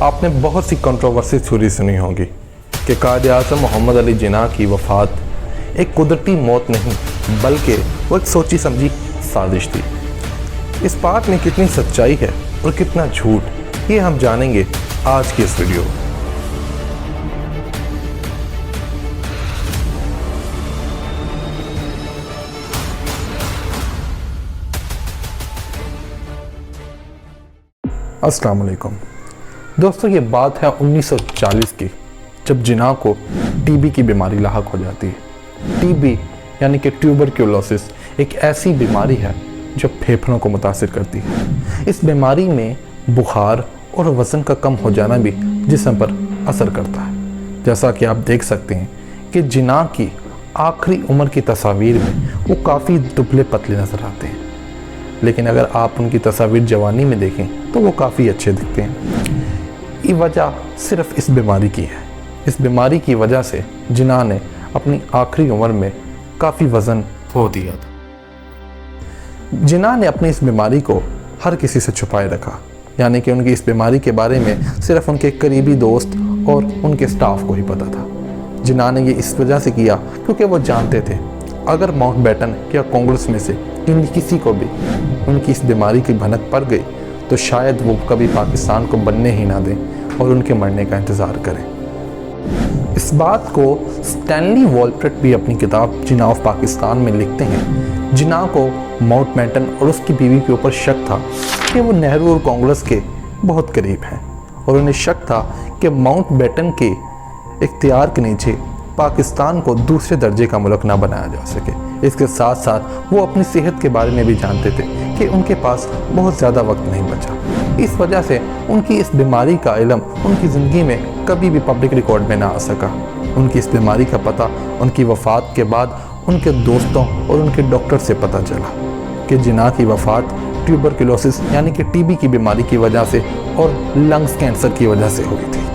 आपने बहुत सी controversy theory सुनी होगी कि कायद आज़म मोहम्मद अली जिन्ना की वफ़ात एक कुदरती मौत नहीं बल्कि वो एक सोची समझी साजिश थी। इस बात में कितनी सच्चाई है और कितना झूठ, ये हम जानेंगे आज की इस वीडियो में। अस्सलाम वालेकुम दोस्तों, ये बात है 1940 की, जब जिन्ना को टीबी की बीमारी लाहक हो जाती है। टीबी यानी कि ट्यूबरक्लोसिस एक ऐसी बीमारी है जो फेफड़ों को मुतासिर करती है। इस बीमारी में बुखार और वज़न का कम हो जाना भी जिस्म पर असर करता है। जैसा कि आप देख सकते हैं कि जिन्ना की आखिरी उम्र की तस्वीर में वो काफ़ी दुबले पतले नज़र आते हैं, लेकिन अगर आप उनकी तस्वीर जवानी में देखें तो वो काफ़ी अच्छे दिखते हैं। ये वजह सिर्फ इस बीमारी की है। इस बीमारी की वजह से जिन्ना ने अपनी आखिरी उम्र में काफ़ी वज़न खो दिया था। जिन्ना ने अपनी इस बीमारी को हर किसी से छुपाए रखा, यानी कि उनकी इस बीमारी के बारे में सिर्फ उनके करीबी दोस्त और उनके स्टाफ को ही पता था। जिन्ना ने ये इस वजह से किया क्योंकि वो जानते थे अगर माउंटबेटन या कांग्रेस में से किसी को भी उनकी इस बीमारी की भनक पड़ गई तो शायद वो कभी पाकिस्तान को बनने ही ना दें और उनके मरने का इंतज़ार करें। इस बात को स्टैनली वॉलप्रेट भी अपनी किताब जिन्ना ऑफ पाकिस्तान में लिखते हैं। जिन्ना को माउंटबेटन और उसकी बीवी के ऊपर शक था कि वो नेहरू और कांग्रेस के बहुत करीब हैं, और उन्हें शक था कि माउंटबेटन के इख्तियार के नीचे पाकिस्तान को दूसरे दर्जे का मुल्क ना बनाया जा सके। इसके साथ साथ वो अपनी सेहत के बारे में भी जानते थे कि उनके पास बहुत ज़्यादा वक्त नहीं बचा। इस वजह से उनकी इस बीमारी का इल्म उनकी ज़िंदगी में कभी भी पब्लिक रिकॉर्ड में ना आ सका। उनकी इस बीमारी का पता उनकी वफ़ात के बाद उनके दोस्तों और उनके डॉक्टर से पता चला कि जिन्ना की वफ़ात ट्यूबरक्लोसिस यानी कि टीबी की बीमारी की वजह से और लंग्स कैंसर की वजह से हुई थी।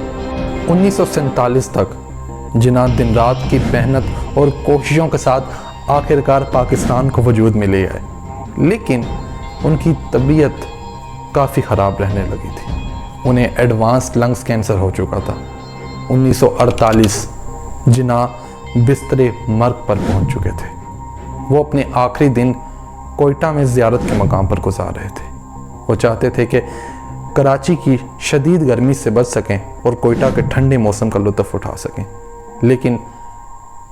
1947 तक जिन्ना दिन रात की मेहनत और कोशिशों के साथ आखिरकार पाकिस्तान को वजूद में ले आए, लेकिन उनकी तबीयत काफ़ी ख़राब रहने लगी थी। उन्हें एडवांस लंग्स कैंसर हो चुका था। 1948 जिन्ना बिस्तरे मर्ग पर पहुंच चुके थे। वो अपने आखिरी दिन कोयटा में ज़ियारत के मकाम पर गुजार रहे थे। वो चाहते थे कि कराची की शदीद गर्मी से बच सकें और कोयटा के ठंडे मौसम का लुत्फ़ उठा सकें, लेकिन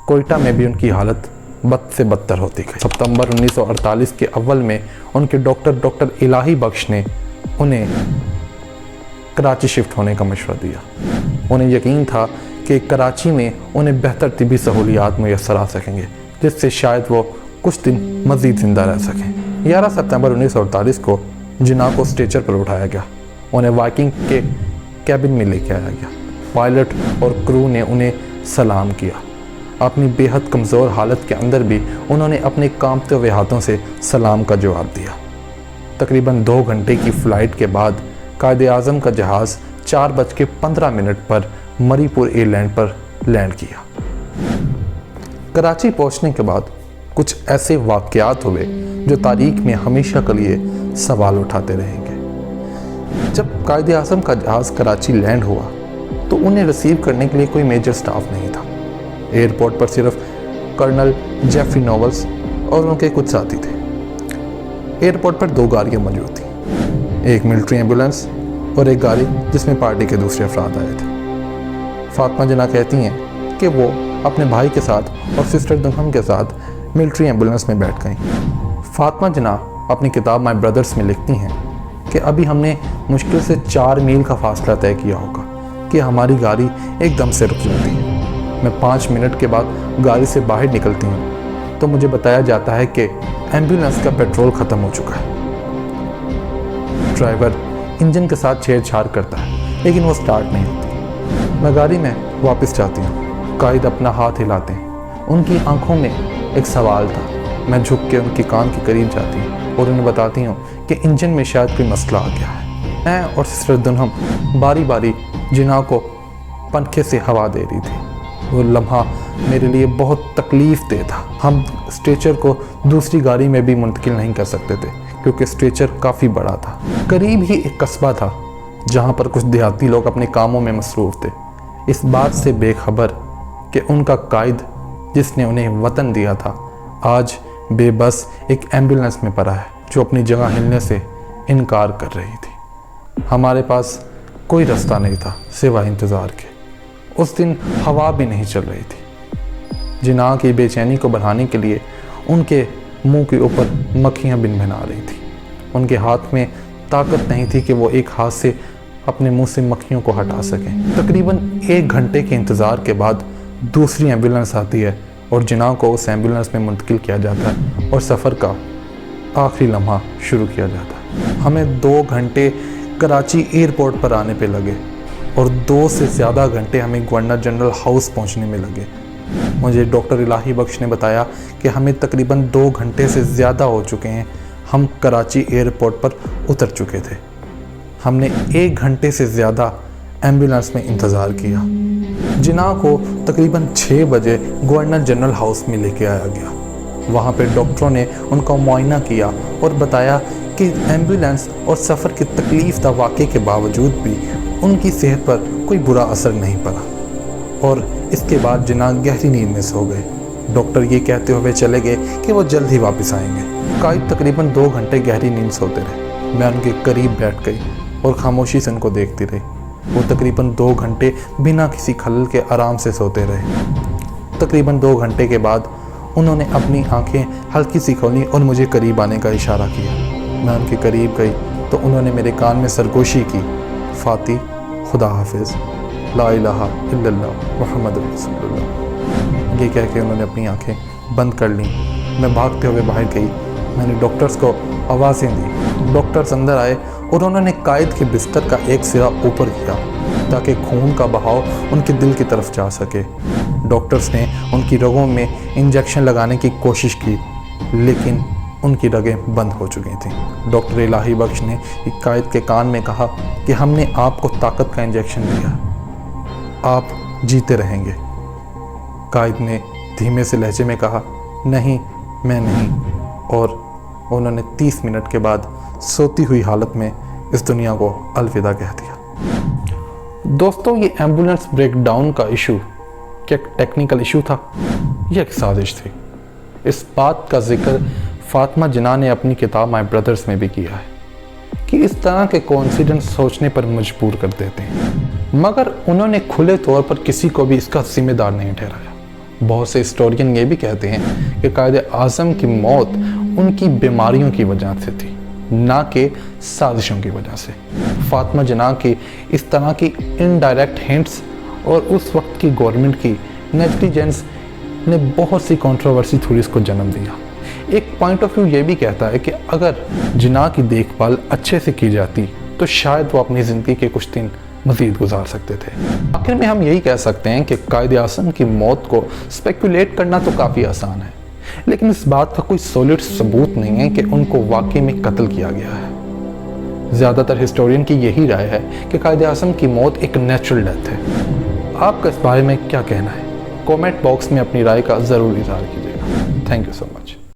कोयटा में भी उनकी हालत बद से बदतर होती गई। सितंबर 1948 के अव्वल में उनके डॉक्टर इलाही बख्श ने उन्हें कराची शिफ्ट होने का मशवरा दिया। उन्हें यकीन था कि कराची में उन्हें बेहतर तिबी सहूलियात मुयस्सर आ सकेंगे, जिससे शायद वो कुछ दिन मज़ीद ज़िंदा रह सकें। 11 सितंबर 1948 को जिन्ना को स्ट्रेचर पर उठाया गया। उन्हें वाइकिंग के कैबिन में लेके आया गया। पायलट और क्रू ने उन्हें सलाम किया। अपनी बेहद कमज़ोर हालत के अंदर भी उन्होंने अपने कांपते हुए हाथों से सलाम का जवाब दिया। तकरीबन 2 घंटे की फ़्लाइट के बाद कायद आज़म का जहाज़ 4:15 पर मरीपुर एयरलैंड पर लैंड किया। कराची पहुंचने के बाद कुछ ऐसे वाक़यात हुए जो तारीख़ में हमेशा के लिए सवाल उठाते रहेंगे। जब कायद आज़म का जहाज़ कराची लैंड हुआ तो उन्हें रिसीव करने के लिए कोई मेजर स्टाफ नहीं था। एयरपोर्ट पर सिर्फ कर्नल जेफरी नोवेल्स और उनके कुछ साथी थे। एयरपोर्ट पर 2 गाड़ियाँ मौजूद थीं, एक मिलिट्री एम्बुलेंस और एक गाड़ी जिसमें पार्टी के दूसरे अफराद आए थे। फातिमा जिन्ना कहती हैं कि वो अपने भाई के साथ और सिस्टर दुल्हन के साथ मिलिट्री एम्बुलेंस में बैठ गईं। फातिमा जिन्ना अपनी किताब माय ब्रदर्स में लिखती हैं कि अभी हमने मुश्किल से 4 मील का फासला तय किया होगा कि हमारी गाड़ी एकदम से रुक जाती है। मैं 5 मिनट के बाद गाड़ी से बाहर निकलती हूँ तो मुझे बताया जाता है कि एम्बुलेंस का पेट्रोल ख़त्म हो चुका है। ड्राइवर इंजन के साथ छेड़छाड़ करता है लेकिन वो स्टार्ट नहीं होती। मैं गाड़ी में वापस जाती हूँ। कायद अपना हाथ हिलाते हैं। उनकी आंखों में एक सवाल था। मैं झुक के उनकी कान के करीब जाती हूँ और उन्हें बताती हूँ कि इंजन में शायद कोई मसला आ गया है। मैं और सिस्टर दुल्हन बारी बारी जिन्ना को पंखे से हवा दे रही थी। वो लम्हा मेरे लिए बहुत तकलीफ़ दे था। हम स्ट्रेचर को दूसरी गाड़ी में भी मुंतकिल नहीं कर सकते थे क्योंकि स्ट्रेचर काफ़ी बड़ा था। करीब ही एक कस्बा था जहां पर कुछ देहाती लोग अपने कामों में मसरूफ़ थे, इस बात से बेखबर कि उनका कायद जिसने उन्हें वतन दिया था आज बेबस एक एम्बुलेंस में पड़ा है जो अपनी जगह हिलने से इनकार कर रही थी। हमारे पास कोई रास्ता नहीं था सिवाय इंतज़ार के। उस दिन हवा भी नहीं चल रही थी। जिनाह की बेचैनी को बढ़ाने के लिए उनके मुंह के ऊपर मक्खियाँ भिनभिना रही थी। उनके हाथ में ताकत नहीं थी कि वो एक हाथ से अपने मुंह से मक्खियों को हटा सकें। तकरीबन 1 घंटे के इंतज़ार के बाद दूसरी एम्बुलेंस आती है और जिनाह को उस एम्बुलेंस में मुंतकिल किया जाता है और सफ़र का आखिरी लम्हा शुरू किया जाता है। हमें 2 घंटे कराची एयरपोर्ट पर आने पे लगे और 2 से ज़्यादा घंटे हमें गवर्नर जनरल हाउस पहुंचने में लगे। मुझे डॉक्टर इलाही बख्श ने बताया कि हमें तकरीबन 2 घंटे से ज़्यादा हो चुके हैं, हम कराची एयरपोर्ट पर उतर चुके थे। हमने 1 घंटे से ज़्यादा एम्बुलेंस में इंतज़ार किया। जिनाह को तकरीबन 6 बजे गवर्नर जनरल हाउस में लेके आया गया। वहाँ पे डॉक्टरों ने उनका मुआयना किया और बताया कि एम्बुलेंस और सफ़र के तकलीफ़ दा वाक़े के बावजूद भी उनकी सेहत पर कोई बुरा असर नहीं पड़ा और इसके बाद जिनाह गहरी नींद में सो गए। डॉक्टर ये कहते हुए चले गए कि वो जल्द ही वापस आएंगे। कायद तकरीबन 2 घंटे गहरी नींद सोते रहे। मैं उनके करीब बैठ गई और खामोशी से उनको देखती रही। वो तकरीबन 2 घंटे बिना किसी खलल के आराम से सोते रहे। तकरीबन 2 घंटे के बाद उन्होंने अपनी आंखें हल्की सी खोली और मुझे करीब आने का इशारा किया। मैं उनके करीब गई तो उन्होंने मेरे कान में सरगोशी की, फाती, खुदा हाफिज़, ला इलाहा इल्लल्लाह मुहम्मद रसूलुल्लाह। ये कह के उन्होंने अपनी आंखें बंद कर लीं। मैं भागते हुए बाहर गई। मैंने डॉक्टर्स को आवाज़ें दी। डॉक्टर्स अंदर आए और उन्होंने कायद के बिस्तर का एक सिरा ऊपर किया ताकि खून का बहाव उनके दिल की तरफ जा सके। डॉक्टर्स ने उनकी रगों में इंजेक्शन लगाने की कोशिश की लेकिन उनकी रगें बंद हो चुकी थीं। डॉक्टर इलाही बख्श ने कायद के कान में कहा कि हमने आपको ताकत का इंजेक्शन दिया, आप जीते रहेंगे। कायद ने धीमे से लहजे में कहा, नहीं, मैं नहीं, और उन्होंने 30 मिनट के बाद सोती हुई हालत में इस दुनिया को अलविदा कह दिया। दोस्तों, ये एम्बुलेंस ब्रेकडाउन का इशू क्या टेक्निकल इशू था या एक साजिश थी? इस बात का जिक्र फातिमा जिनाह ने अपनी किताब माय ब्रदर्स में भी किया है कि इस तरह के कोइंसिडेंस सोचने पर मजबूर कर देते हैं, मगर उन्होंने खुले तौर पर किसी को भी इसका जिम्मेदार नहीं ठहराया। बहुत से हिस्टोरियन ये भी कहते हैं कि कायद आज़म की मौत उनकी बीमारियों की वजह से थी, ना कि साजिशों की वजह से। फातिमा जिनाह की इस तरह की इनडायरेक्ट हिंट्स और उस वक्त की गवर्नमेंट की नेग्लिजेंस ने बहुत सी कंट्रोवर्सी थ्योरीज को जन्म दिया। एक पॉइंट ऑफ व्यू ये भी कहता है कि अगर जिनाह की देखभाल अच्छे से की जाती तो शायद वो अपनी ज़िंदगी के कुछ दिन मज़ीद गुजार सकते थे। आखिर में हम यही कह सकते हैं कि कायद आज़म की मौत को स्पेकुलेट करना तो काफ़ी आसान है, लेकिन इस बात का कोई सॉलिड सबूत नहीं है कि उनको वाकई में कत्ल किया गया है। ज़्यादातर हिस्टोरियन की यही राय है कि कायद आज़म की मौत एक नेचुरल डेथ है। आपका इस बारे में क्या कहना है? कमेंट बॉक्स में अपनी राय का ज़रूर इज़हार कीजिएगा। Thank you so much.